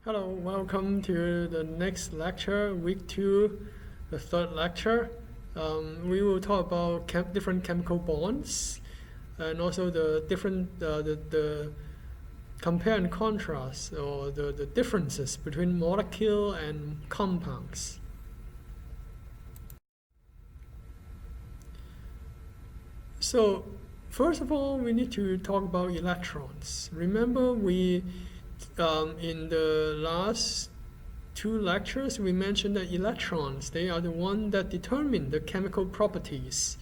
Hello, welcome to the next lecture, week 2, the third lecture. We will talk about different chemical bonds and also the different the compare and contrast, or the differences between molecule and compounds. So first of all, we need to talk about electrons. Remember, we in the last 2 lectures, we mentioned that electrons, they are the one that determine the chemical properties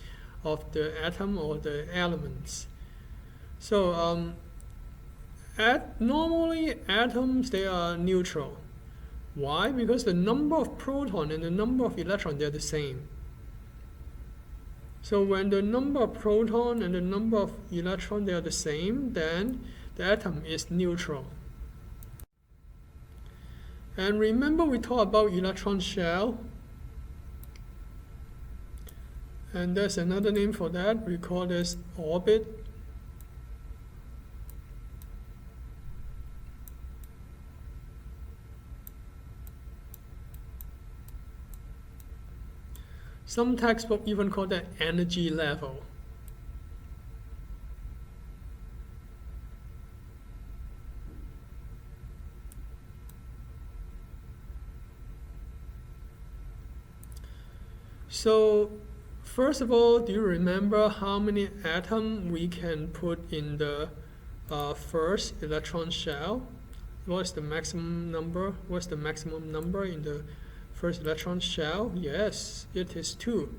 of the atom or the elements. So normally atoms, they are neutral. Why? Because the number of proton and the number of electron, they're the same. So when the number of proton and the number of electron, they are the same, then the atom is neutral. And remember, we talked about electron shell, and there's another name for that. We call this orbit. Some textbooks even call that energy level. So first of all, do you remember how many atoms we can put in the first electron shell? What's the maximum number? What's the maximum number in the first electron shell? Yes, it is 2.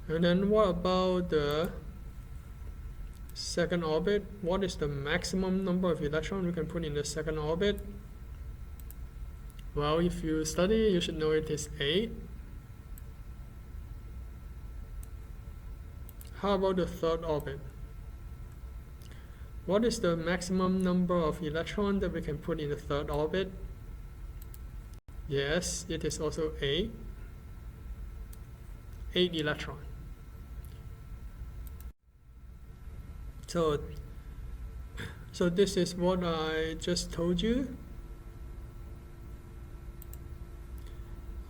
And then what about the second orbit? What is the maximum number of electrons we can put in the second orbit? Well, if you study, you should know it is 8. How about the third orbit? What is the maximum number of electrons that we can put in the third orbit? Yes, it is also 8. 8 electrons. So this is what I just told you.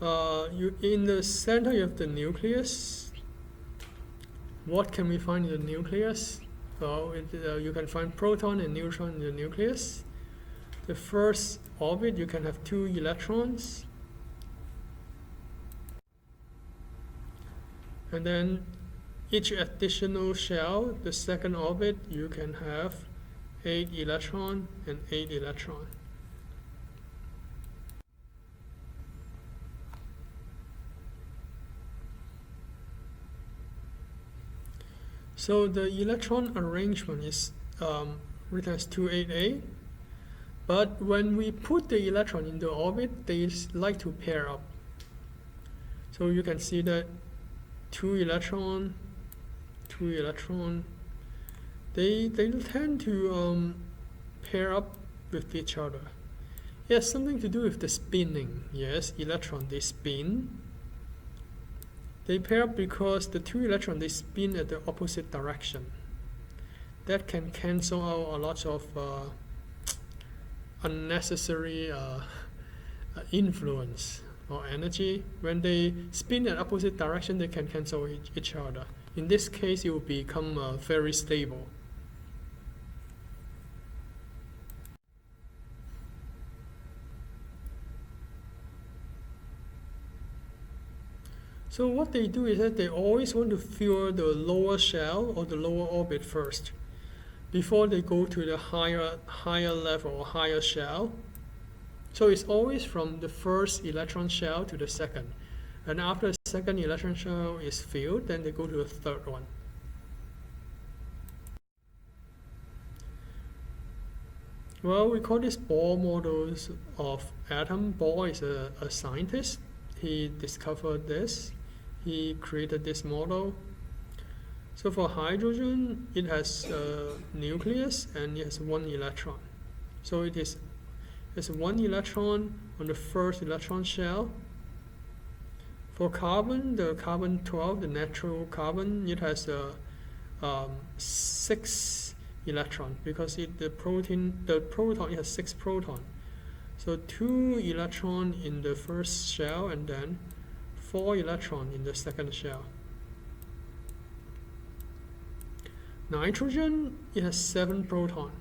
In the center of the nucleus, what can we find in the nucleus? Well, you can find proton and neutron in the nucleus. The first orbit, you can have 2 electrons. And then each additional shell, the second orbit, you can have 8 electron and 8 electron. So the electron arrangement is written as 288. But when we put the electron in the orbit, they like to pair up. So you can see that 2 electron, 2 electron, they tend to pair up with each other. It has something to do with the spinning. Yes, electron, they spin. They pair up because the 2 electrons, they spin at the opposite direction. That can cancel out a lot of unnecessary influence or energy. When they spin at opposite direction, they can cancel each other. In this case, it will become very stable. So what they do is that they always want to fill the lower shell or the lower orbit first before they go to the higher level or higher shell. So it's always from the first electron shell to the second. And after the second electron shell is filled, then they go to the third one. Well, we call this Bohr models of atom. Bohr is a scientist. He discovered this. He created this model. So for hydrogen, it has a nucleus and it has 1 electron. So it's 1 electron on the first electron shell. For carbon, the carbon-12, the natural carbon, it has 6 electrons because the proton it has 6 protons. So 2 electrons in the first shell and then 4 electrons in the second shell. Nitrogen, it has 7 protons.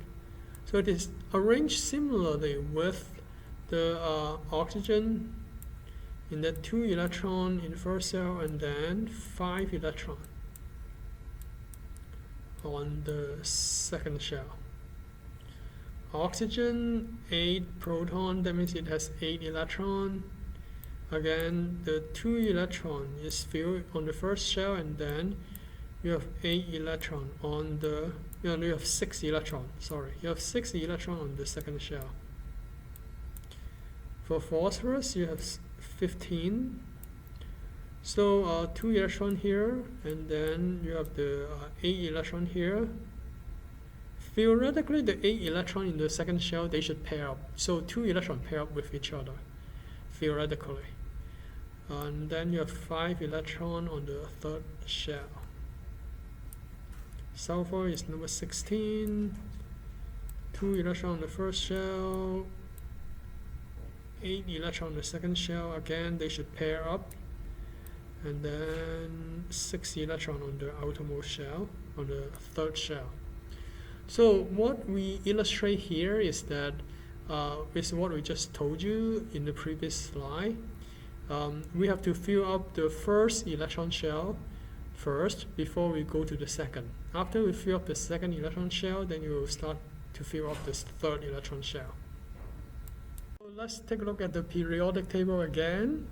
So it is arranged similarly with the oxygen in that 2 electrons in the first cell and then 5 electrons on the second shell. Oxygen, 8 protons, that means it has 8 electrons. Again, the 2 electrons is filled on the first shell and then you have 8 electrons on the, you have 6 electrons, sorry. You have 6 electrons on the second shell. For phosphorus, you have 15. So 2 electrons here, and then you have the 8 electrons here. Theoretically, the 8 electrons in the second shell, they should pair up. So 2 electrons pair up with each other, theoretically. And then you have 5 electrons on the third shell. Sulfur is number 16. 2 electrons on the first shell. 8 electrons on the second shell. Again, they should pair up. And then 6 electrons on the outermost shell, on the third shell. So what we illustrate here is that is what we just told you in the previous slide. We have to fill up the first electron shell first before we go to the second. After we fill up the second electron shell, then you will start to fill up this third electron shell. So let's take a look at the periodic table again.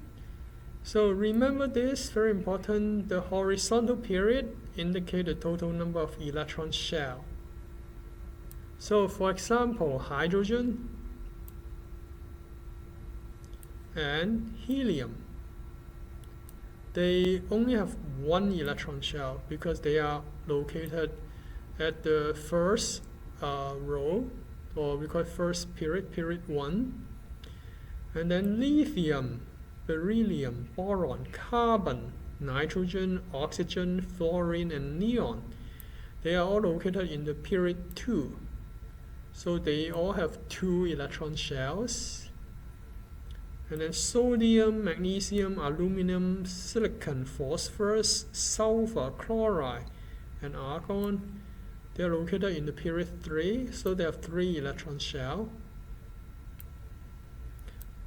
So remember this, very important, the horizontal period indicates the total number of electron shell. So for example, hydrogen and helium, they only have 1 electron shell because they are located at the first row, or we call it first period, period 1. And then lithium, beryllium, boron, carbon, nitrogen, oxygen, fluorine, and neon, they are all located in the period 2. So they all have 2 electron shells. And then sodium, magnesium, aluminum, silicon, phosphorus, sulfur, chloride, and argon, they are located in the period 3. So they have 3 electron shells.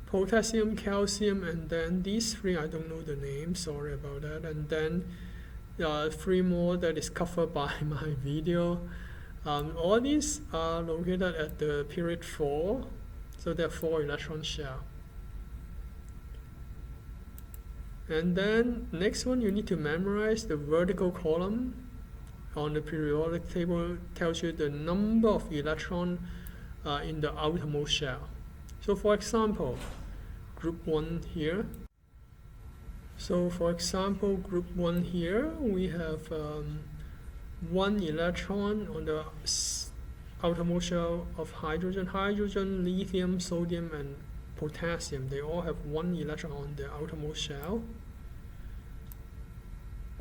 Potassium, calcium, and then these 3, I don't know the name, sorry about that. And then 3 more that is covered by my video. All these are located at the period 4, so there are 4 electron shells. And then next one, you need to memorize the vertical column on the periodic table. Tells you the number of electrons in the outermost shell. So for example, group 1 here. So for example, group 1 here, we have 1 electron on the outermost shell of hydrogen. Hydrogen, lithium, sodium, and potassium, they all have 1 electron on the outermost shell.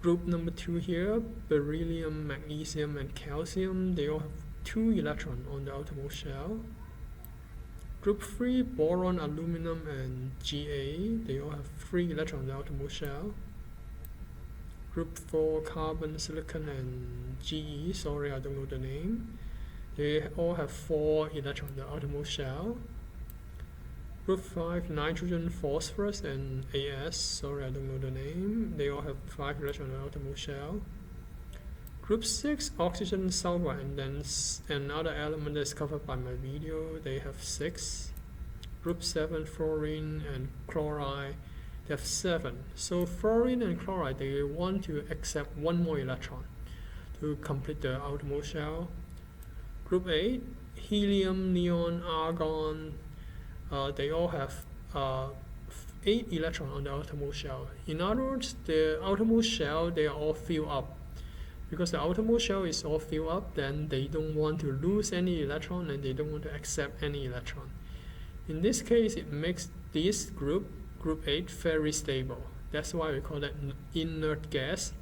Group number 2 here, beryllium, magnesium, and calcium, they all have 2 electrons on the outermost shell. Group 3, boron, aluminum, and Ga, they all have 3 electrons on the outermost shell. Group 4, carbon, silicon, and Ge, sorry I don't know the name, they all have 4 electrons on the outermost shell. Group 5, nitrogen, phosphorus, and As, sorry I don't know the name, they all have 5 electrons on the outermost shell. Group 6, oxygen, sulfur, and then another element that's covered by my video, they have 6. Group 7, fluorine and chloride, they have 7. So fluorine and chloride, they want to accept 1 more electron to complete the outermost shell. Group 8, helium, neon, argon, they all have 8 electrons on the outermost shell. In other words, the outermost shell, they are all filled up. Because the outermost shell is all filled up, then they don't want to lose any electron and they don't want to accept any electron. In this case, it makes this group 8, very stable. That's why we call that inert gas.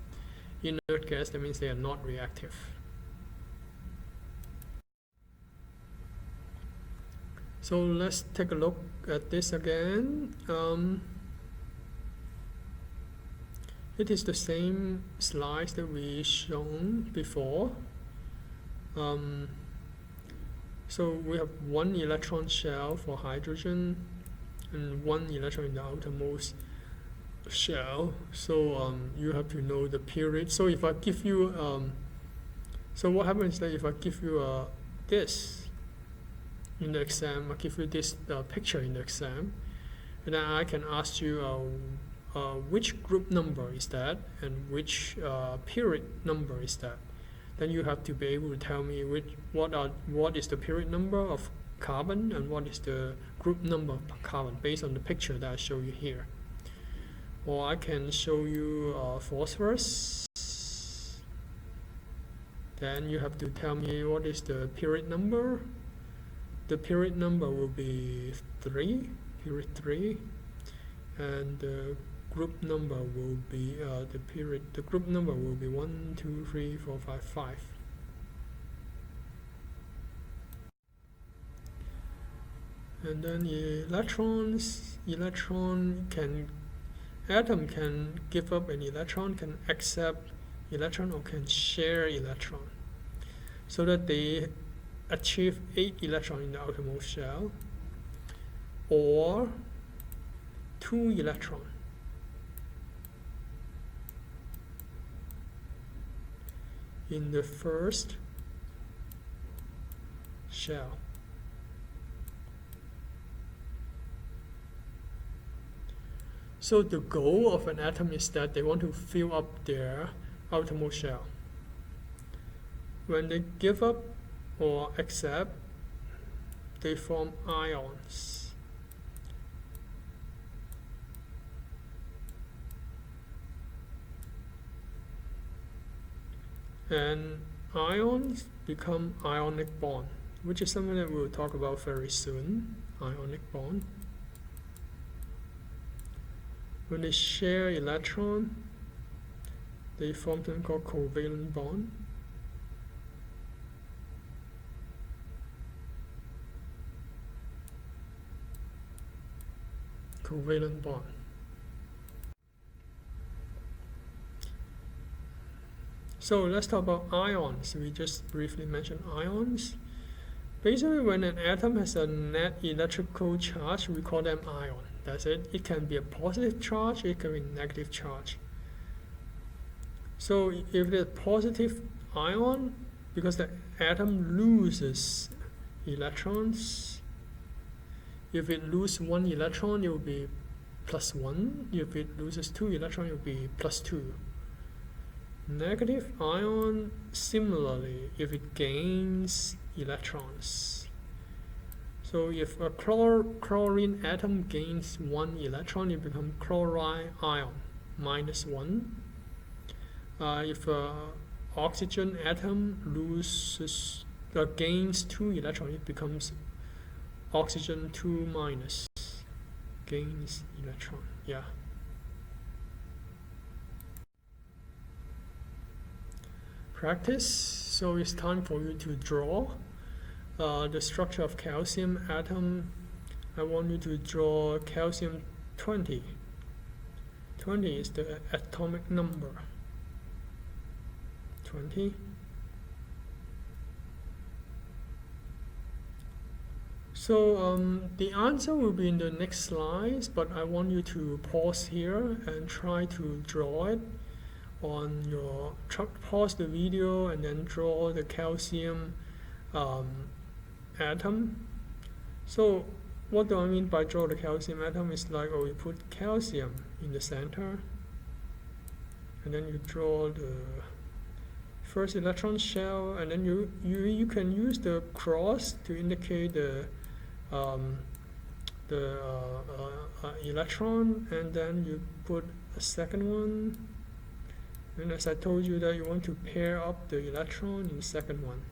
inert gas, that means they are not reactive. So let's take a look at this again. It is the same slides that we shown before. So we have one electron shell for hydrogen and one electron in the outermost shell. So you have to know the period. So if I give you, so what happens is that if I give you this in the exam, I give you this picture in the exam, and then I can ask you which group number is that and which period number is that. Then you have to be able to tell me what is the period number of carbon and what is the group number of carbon based on the picture that I show you here. Or I can show you phosphorus. Then you have to tell me what is the period number. The period number will be 3, period 3, and the group number will be the group number will be 1, 2, 3, 4, 5, 5. And then atom can give up an electron, can accept electron, or can share electron, so that they achieve 8 electrons in the outermost shell, or 2 electrons in the first shell. So the goal of an atom is that they want to fill up their outermost shell. When they give up or accept, they form ions. And ions become ionic bond, which is something that we'll talk about very soon, ionic bond. When they share electron, they form something called covalent bond. Covalent bond. So let's talk about ions. We just briefly mentioned ions. Basically, when an atom has a net electrical charge, we call them ion. That's it. It can be a positive charge, it can be a negative charge. So if it's a positive ion, because the atom loses electrons, if it loses 1 electron, it will be +1. If it loses 2 electrons, it will be +2. Negative ion, similarly, if it gains electrons. So if a chlorine atom gains 1 electron, it becomes chloride ion, -1. If oxygen atom gains 2 electrons, it becomes oxygen 2-, gains electron. Yeah. Practice. So it's time for you to draw the structure of calcium atom. I want you to draw calcium 20. 20 is the atomic number. 20. So the answer will be in the next slides, but I want you to pause here and try to draw it on your, pause the video and then draw the calcium atom. So what do I mean by draw the calcium atom? It's like, we put calcium in the center, and then you draw the first electron shell, and then you can use the cross to indicate the electron, and then you put a second one. And as I told you that you want to pair up the electron in the second one.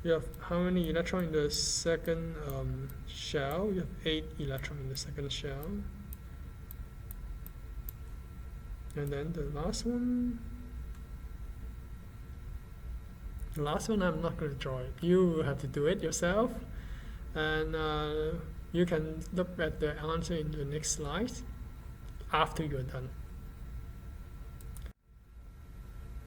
You have how many electrons in the second shell? You have 8 electrons in the second shell. And then the last one I'm not going to draw it. You have to do it yourself, and you can look at the answer in the next slide after you're done.